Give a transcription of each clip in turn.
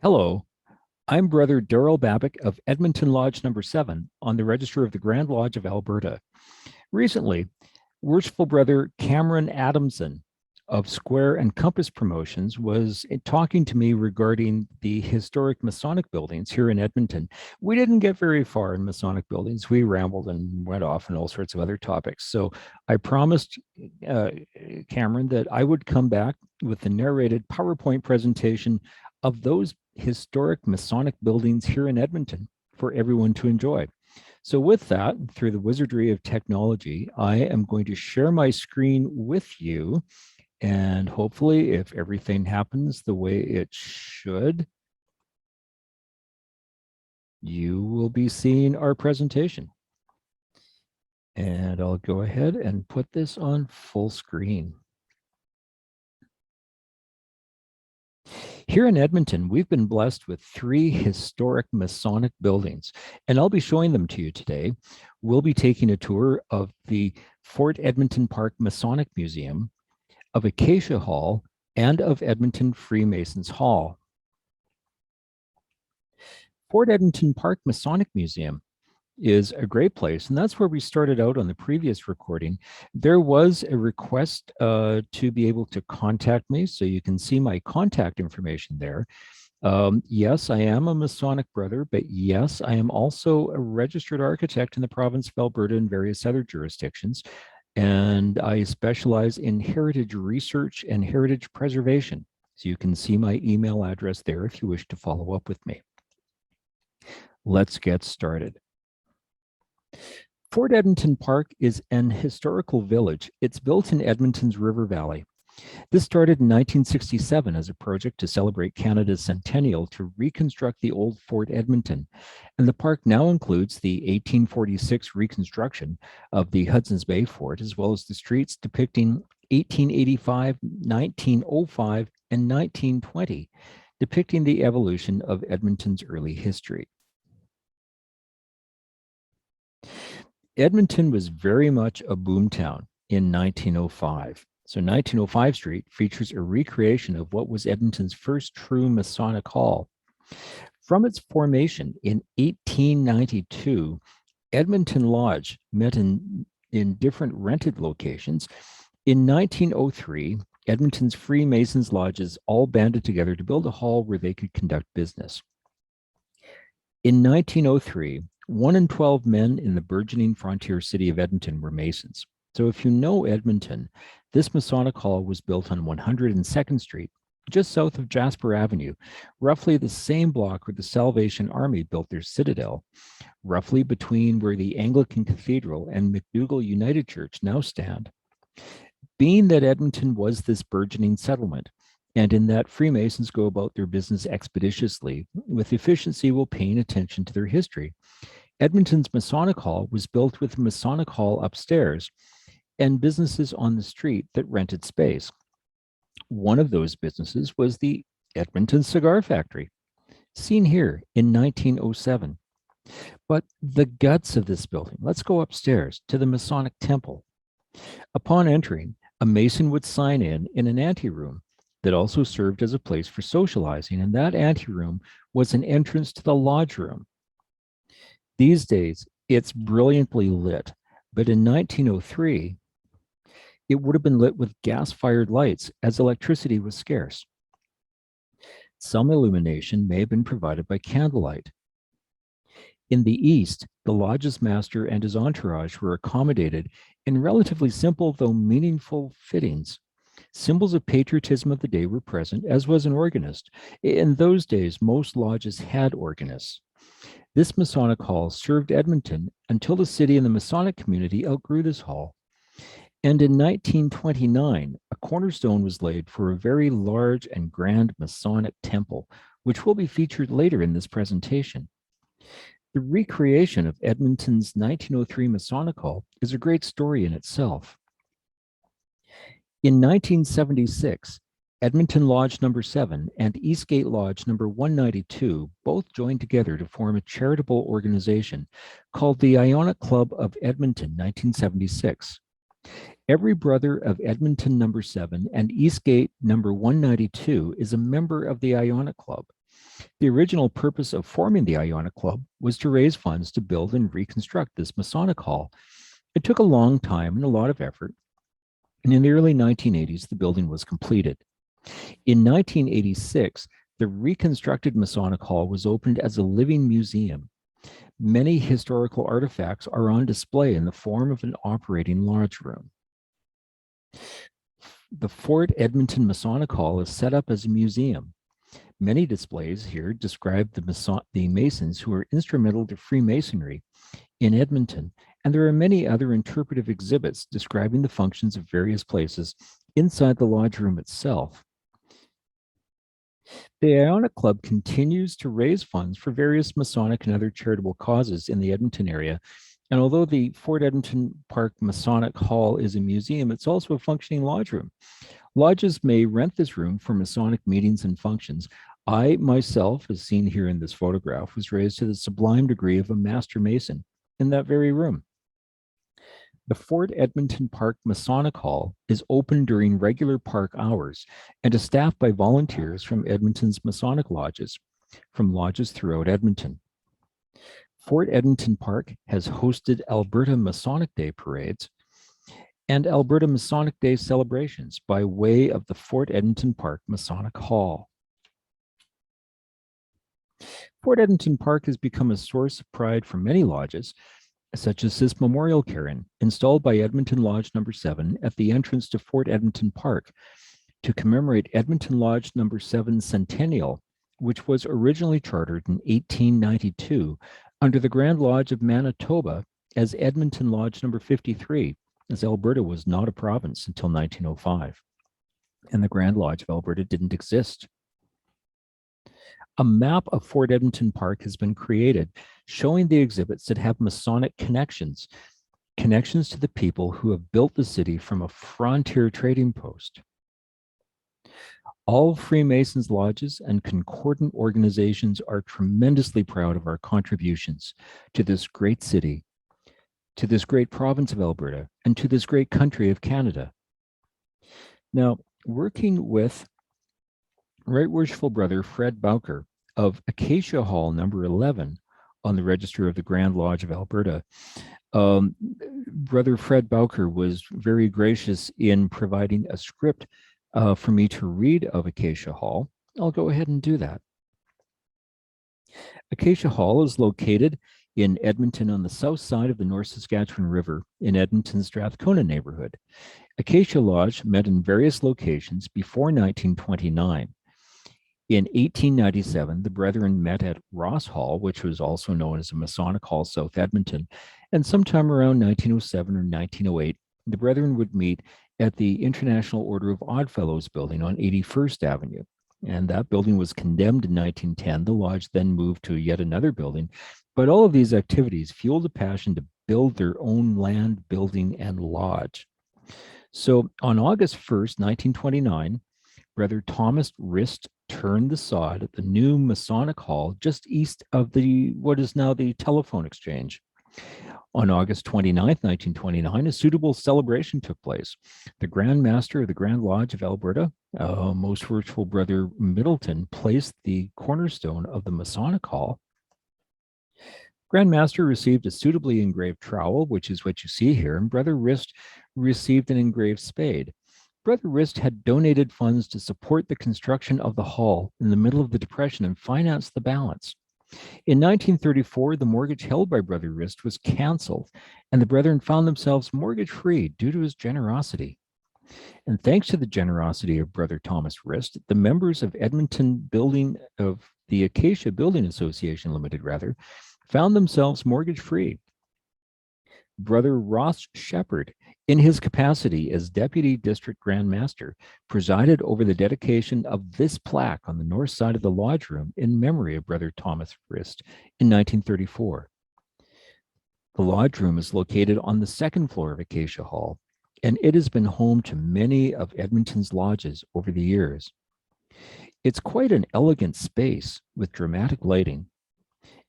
Hello, I'm Brother Darrel Babuk of Edmonton Lodge Number 7 on the Register of the Grand Lodge of Alberta. Recently, Worshipful Brother Cameron Adamson of Square and Compass Promotions was talking to me regarding the historic Masonic buildings here in Edmonton. We didn't get very far in Masonic buildings. We rambled and went off on all sorts of other topics. So I promised Cameron that I would come back with the narrated PowerPoint presentation of those historic Masonic buildings here in Edmonton for everyone to enjoy. So with that, through the wizardry of technology, I am going to share my screen with you. And hopefully, if everything happens the way it should, you will be seeing our presentation. And I'll go ahead and put this on full screen. Here in Edmonton, we've been blessed with 3 historic Masonic buildings, and I'll be showing them to you today. We'll be taking a tour of the Fort Edmonton Park Masonic Museum, of Acacia Hall, and of Edmonton Freemasons Hall. Fort Edmonton Park Masonic Museum is a great place, and that's where we started out on the previous recording. There was a request to be able to contact me, so you can see my contact information there. Yes, I am a Masonic brother, but yes, I am also a registered architect in the province of Alberta and various other jurisdictions, and I specialize in heritage research and heritage preservation. So you can see my email address there if you wish to follow up with me. Let's get started. Fort Edmonton Park is an historical village. It's built in Edmonton's River Valley. This started in 1967 as a project to celebrate Canada's centennial to reconstruct the old Fort Edmonton. And the park now includes the 1846 reconstruction of the Hudson's Bay Fort, as well as the streets depicting 1885, 1905, and 1920, depicting the evolution of Edmonton's early history. Edmonton was very much a boomtown in 1905. So 1905 Street features a recreation of what was Edmonton's first true Masonic Hall. From its formation in 1892, Edmonton Lodge met in different rented locations. In 1903, Edmonton's Freemasons lodges all banded together to build a hall where they could conduct business. In 1903, 1 in 12 men in the burgeoning frontier city of Edmonton were Masons. So if you know Edmonton, this Masonic Hall was built on 102nd Street, just south of Jasper Avenue, roughly the same block where the Salvation Army built their citadel, roughly between where the Anglican Cathedral and McDougall United Church now stand. Being that Edmonton was this burgeoning settlement, and in that Freemasons go about their business expeditiously, with efficiency while paying attention to their history, Edmonton's Masonic Hall was built with Masonic Hall upstairs and businesses on the street that rented space. One of those businesses was the Edmonton Cigar Factory, seen here in 1907. But the guts of this building, let's go upstairs to the Masonic Temple. Upon entering, a Mason would sign in an anteroom that also served as a place for socializing, and that anteroom was an entrance to the lodge room. These days, it's brilliantly lit, but in 1903, it would have been lit with gas-fired lights as electricity was scarce. Some illumination may have been provided by candlelight. In the east, the lodge's master and his entourage were accommodated in relatively simple though meaningful fittings. Symbols of patriotism of the day were present, as was an organist. In those days, most lodges had organists. This Masonic Hall served Edmonton until the city and the Masonic community outgrew this hall. And in 1929, a cornerstone was laid for a very large and grand Masonic temple, which will be featured later in this presentation. The recreation of Edmonton's 1903 Masonic Hall is a great story in itself. In 1976, Edmonton Lodge Number 7 and Eastgate Lodge Number 192 both joined together to form a charitable organization called the Ionic Club of Edmonton 1976. Every brother of Edmonton Number 7 and Eastgate Number 192 is a member of the Ionic Club. The original purpose of forming the Ionic Club was to raise funds to build and reconstruct this Masonic hall. It took a long time and a lot of effort, and in the early 1980s, the building was completed. In 1986, the reconstructed Masonic Hall was opened as a living museum. Many historical artifacts are on display in the form of an operating lodge room. The Fort Edmonton Masonic Hall is set up as a museum. Many displays here describe the Masons who were instrumental to Freemasonry in Edmonton, and there are many other interpretive exhibits describing the functions of various places inside the lodge room itself. The Ionic Club continues to raise funds for various Masonic and other charitable causes in the Edmonton area. And although the Fort Edmonton Park Masonic Hall is a museum, it's also a functioning lodge room. Lodges may rent this room for Masonic meetings and functions. I myself, as seen here in this photograph, was raised to the sublime degree of a Master Mason in that very room. The Fort Edmonton Park Masonic Hall is open during regular park hours and is staffed by volunteers from Edmonton's Masonic lodges, from lodges throughout Edmonton. Fort Edmonton Park has hosted Alberta Masonic Day parades and Alberta Masonic Day celebrations by way of the Fort Edmonton Park Masonic Hall. Fort Edmonton Park has become a source of pride for many lodges, such as this memorial cairn installed by Edmonton Lodge Number 7 at the entrance to Fort Edmonton Park to commemorate Edmonton Lodge Number 7's centennial, which was originally chartered in 1892 under the Grand Lodge of Manitoba as Edmonton Lodge Number 53, as Alberta was not a province until 1905, and the Grand Lodge of Alberta didn't exist. A map of Fort Edmonton Park has been created showing the exhibits that have Masonic connections to the people who have built the city from a frontier trading post. All Freemasons lodges and concordant organizations are tremendously proud of our contributions to this great city, to this great province of Alberta, and to this great country of Canada. Now, working with Right Worshipful Brother Fred Bowker of Acacia Hall number 11 on the Register of the Grand Lodge of Alberta, Brother Fred Bowker was very gracious in providing a script for me to read of Acacia Hall. I'll go ahead and do that. Acacia Hall is located in Edmonton on the south side of the North Saskatchewan River in Edmonton's Strathcona neighborhood. Acacia Lodge met in various locations before 1929. In 1897, the Brethren met at Ross Hall, which was also known as a Masonic Hall, South Edmonton, and sometime around 1907 or 1908, the Brethren would meet at the International Order of Oddfellows building on 81st Avenue. And that building was condemned in 1910. The lodge then moved to yet another building. But all of these activities fueled a passion to build their own land, building, and lodge. So on August 1st, 1929, Brother Thomas Rist turned the sod at the new Masonic Hall just east of what is now the Telephone Exchange. On August 29th, 1929, a suitable celebration took place. The Grand Master of the Grand Lodge of Alberta, Most Worshipful Brother Middleton, placed the cornerstone of the Masonic Hall. Grand Master received a suitably engraved trowel, which is what you see here, and Brother Rist received an engraved spade. Brother Rist had donated funds to support the construction of the hall in the middle of the Depression and financed the balance. In 1934, the mortgage held by Brother Rist was canceled, and the Brethren found themselves mortgage-free due to his generosity. And thanks to the generosity of Brother Thomas Rist, the members of the Acacia Building Association Limited, found themselves mortgage-free. Brother Ross Shepherd, in his capacity as Deputy District Grand Master, presided over the dedication of this plaque on the north side of the lodge room in memory of Brother Thomas Rist in 1934. The lodge room is located on the second floor of Acacia Hall, and it has been home to many of Edmonton's lodges over the years. It's quite an elegant space with dramatic lighting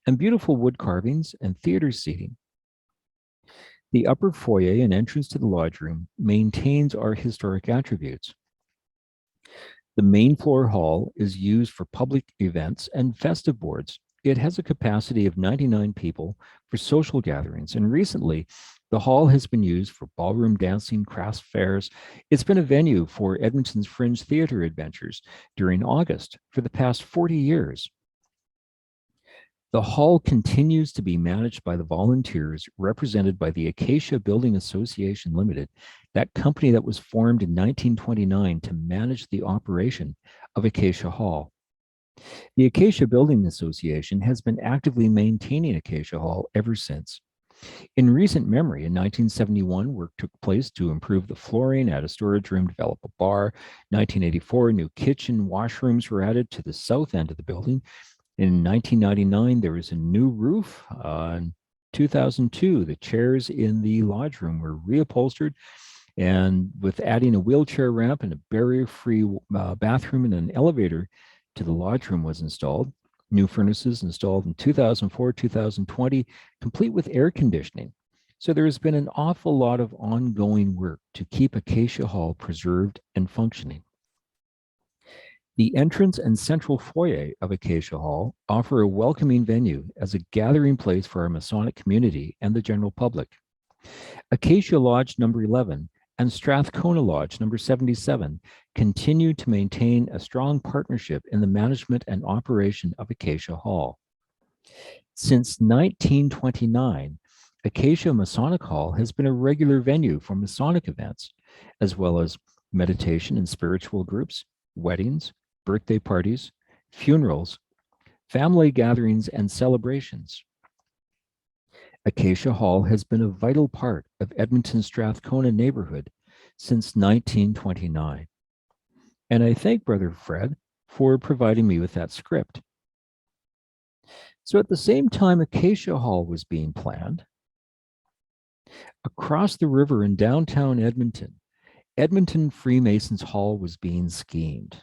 and beautiful wood carvings and theater seating. The upper foyer and entrance to the lodge room maintains our historic attributes. The main floor hall is used for public events and festive boards. It has a capacity of 99 people for social gatherings, and recently the hall has been used for ballroom dancing, crafts fairs. It's been a venue for Edmonton's Fringe Theatre adventures during August for the past 40 years. The hall continues to be managed by the volunteers represented by the Acacia Building Association Limited, that company that was formed in 1929 to manage the operation of Acacia Hall. The Acacia Building Association has been actively maintaining Acacia Hall ever since. In recent memory, in 1971, work took place to improve the flooring, add a storage room, develop a bar. 1984, new kitchen, washrooms were added to the south end of the building. In 1999, there was a new roof. In 2002, the chairs in the lodge room were reupholstered, and with adding a wheelchair ramp and a barrier-free bathroom and an elevator to the lodge room was installed. New furnaces installed in 2004, 2020, complete with air conditioning. So there has been an awful lot of ongoing work to keep Acacia Hall preserved and functioning. The entrance and central foyer of Acacia Hall offer a welcoming venue as a gathering place for our Masonic community and the general public. Acacia Lodge number 11 and Strathcona Lodge number 77 continue to maintain a strong partnership in the management and operation of Acacia Hall. Since 1929, Acacia Masonic Hall has been a regular venue for Masonic events, as well as meditation and spiritual groups, weddings, birthday parties, funerals, family gatherings, and celebrations. Acacia Hall has been a vital part of Edmonton Strathcona neighborhood since 1929. And I thank Brother Fred for providing me with that script. So at the same time Acacia Hall was being planned, across the river in downtown Edmonton, Edmonton Freemasons Hall was being schemed.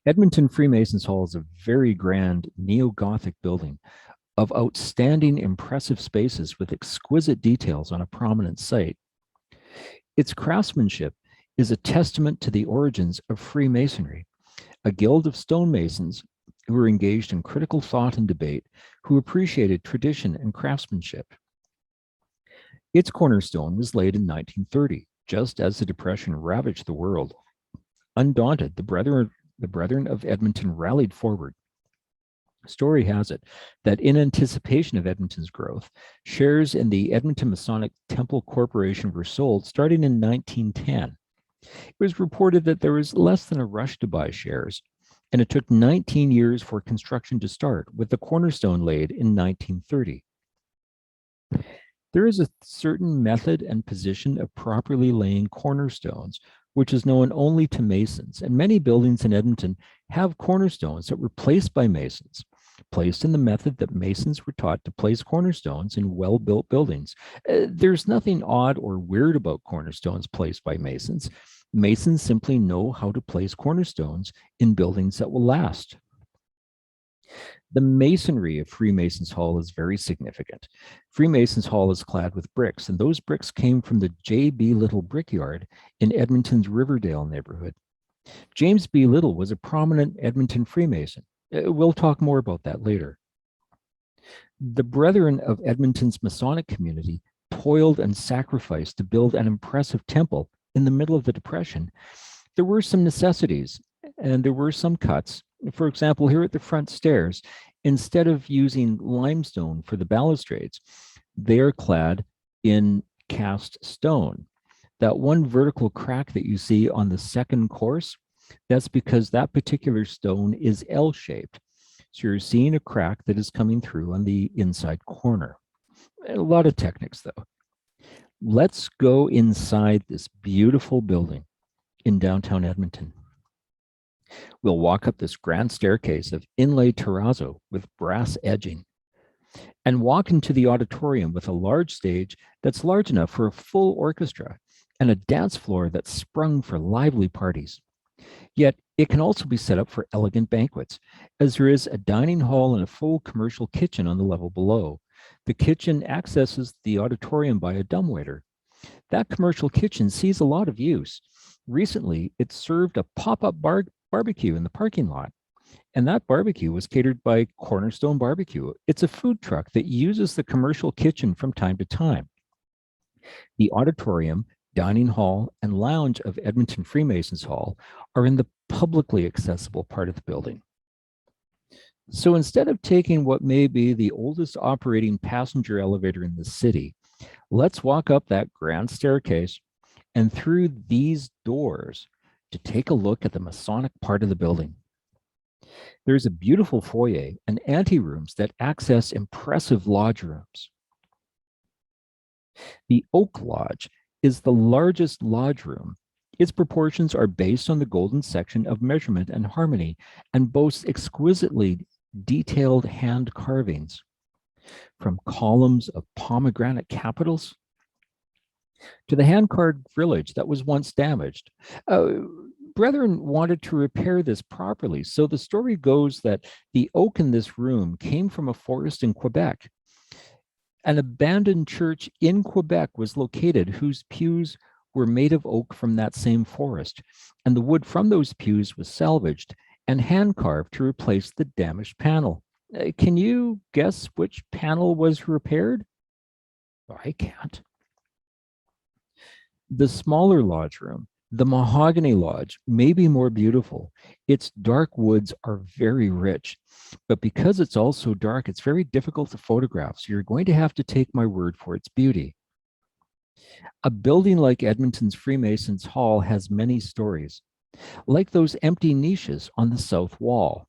Edmonton Freemasons Hall is a very grand neo-Gothic building of outstanding, impressive spaces with exquisite details on a prominent site. Its craftsmanship is a testament to the origins of Freemasonry, a guild of stonemasons who were engaged in critical thought and debate, who appreciated tradition and craftsmanship. Its cornerstone was laid in 1930, just as the Depression ravaged the world. Undaunted, the Brethren of Edmonton rallied forward. Story has it that in anticipation of Edmonton's growth, shares in the Edmonton Masonic Temple Corporation were sold starting in 1910. It was reported that there was less than a rush to buy shares, and it took 19 years for construction to start, with the cornerstone laid in 1930. There is a certain method and position of properly laying cornerstones, which is known only to Masons, and many buildings in Edmonton have cornerstones that were placed by Masons, placed in the method that Masons were taught to place cornerstones in well-built buildings. There's nothing odd or weird about cornerstones placed by Masons. Masons simply know how to place cornerstones in buildings that will last. The masonry of Freemasons Hall is very significant. Freemasons Hall is clad with bricks, and those bricks came from the J.B. Little Brickyard in Edmonton's Riverdale neighborhood. James B. Little was a prominent Edmonton Freemason. We'll talk more about that later. The Brethren of Edmonton's Masonic community toiled and sacrificed to build an impressive temple in the middle of the Depression. There were some necessities, and there were some cuts. For example, here at the front stairs, instead of using limestone for the balustrades, they are clad in cast stone. That one vertical crack that you see on the second course, that's because that particular stone is L-shaped. So you're seeing a crack that is coming through on the inside corner. A lot of techniques, though. Let's go inside this beautiful building in downtown Edmonton. We'll walk up this grand staircase of inlaid terrazzo with brass edging and walk into the auditorium with a large stage that's large enough for a full orchestra and a dance floor that's sprung for lively parties. Yet it can also be set up for elegant banquets, as there is a dining hall and a full commercial kitchen on the level below. The kitchen accesses the auditorium by a dumbwaiter. That commercial kitchen sees a lot of use. Recently, it served a pop-up barbecue in the parking lot. And that barbecue was catered by Cornerstone Barbecue. It's a food truck that uses the commercial kitchen from time to time. The auditorium, dining hall, and lounge of Edmonton Freemasons Hall are in the publicly accessible part of the building. So instead of taking what may be the oldest operating passenger elevator in the city, let's walk up that grand staircase and through these doors to take a look at the Masonic part of the building. There's a beautiful foyer and anterooms that access impressive lodge rooms. The Oak Lodge is the largest lodge room. Its proportions are based on the golden section of measurement and harmony and boasts exquisitely detailed hand carvings, from columns of pomegranate capitals to the hand-carved grillage that was once damaged. Brethren wanted to repair this properly, so the story goes that the oak in this room came from a forest in Quebec. An abandoned church in Quebec was located whose pews were made of oak from that same forest, and the wood from those pews was salvaged and hand-carved to replace the damaged panel. Can you guess which panel was repaired? I can't. The smaller lodge room, the Mahogany Lodge, may be more beautiful. Its dark woods are very rich, but because it's also dark, it's very difficult to photograph, so you're going to have to take my word for its beauty. A building like Edmonton's Freemasons Hall has many stories, like those empty niches on the south wall.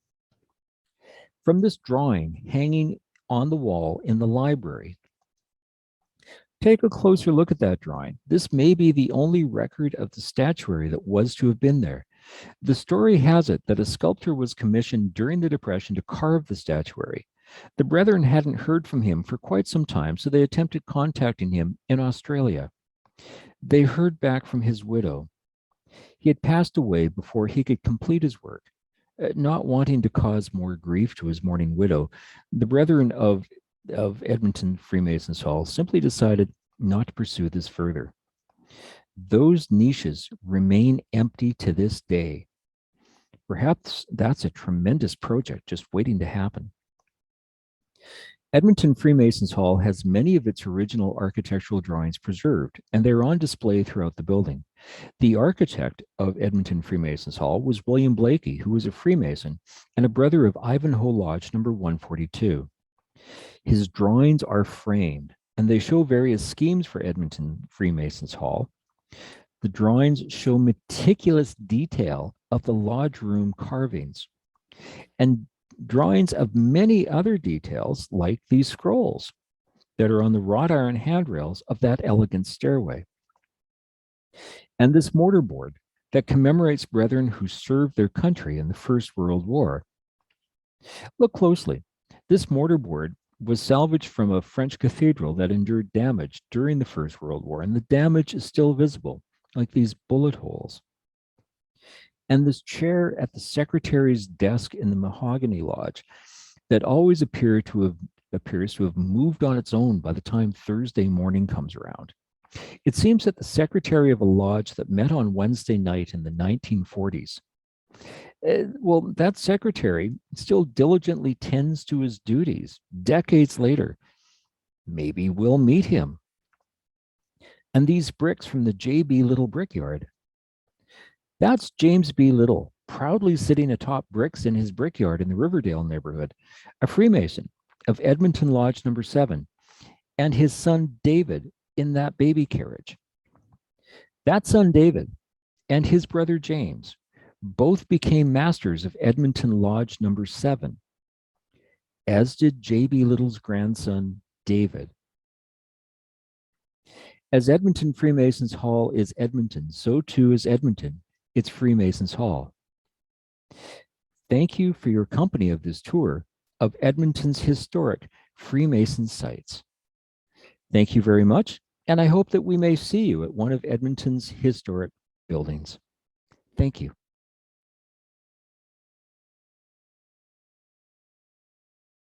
From this drawing hanging on the wall in the library, take a closer look at that drawing. This may be the only record of the statuary that was to have been there. The story has it that a sculptor was commissioned during the Depression to carve the statuary. The brethren hadn't heard from him for quite some time, so they attempted contacting him in Australia. They heard back from his widow. He had passed away before he could complete his work. Not wanting to cause more grief to his mourning widow, the brethren of Edmonton Freemasons Hall simply decided not to pursue this further. Those niches remain empty to this day. Perhaps that's a tremendous project just waiting to happen. Edmonton Freemasons Hall has many of its original architectural drawings preserved, and they're on display throughout the building. The architect of Edmonton Freemasons Hall was William Blakey, who was a Freemason and a brother of Ivanhoe Lodge number 142. His drawings are framed, and they show various schemes for Edmonton Freemasons Hall. The drawings show meticulous detail of the lodge room carvings and drawings of many other details like these scrolls that are on the wrought iron handrails of that elegant stairway. And this mortarboard that commemorates brethren who served their country in the First World War. Look closely. This mortarboard was salvaged from a French cathedral that endured damage during the First World War, and the damage is still visible, like these bullet holes. And this chair at the secretary's desk in the Mahogany Lodge that always appears to have moved on its own by the time Thursday morning comes around. It seems that the secretary of a lodge that met on Wednesday night in the 1940s, well, that secretary still diligently tends to his duties decades later. Maybe we'll meet him. And these bricks from the J.B. Little Brickyard. That's James B. Little, proudly sitting atop bricks in his brickyard in the Riverdale neighborhood, a Freemason of Edmonton Lodge number 7, and his son David in that baby carriage. That son David and his brother James both became masters of Edmonton Lodge number 7, as did J.B. Little's grandson David. As Edmonton Freemasons Hall is Edmonton, so too is Edmonton. It's Freemasons Hall. Thank you for your company of this tour of Edmonton's historic Freemason sites. Thank you very much, and I hope that we may see you at one of Edmonton's historic buildings. Thank you.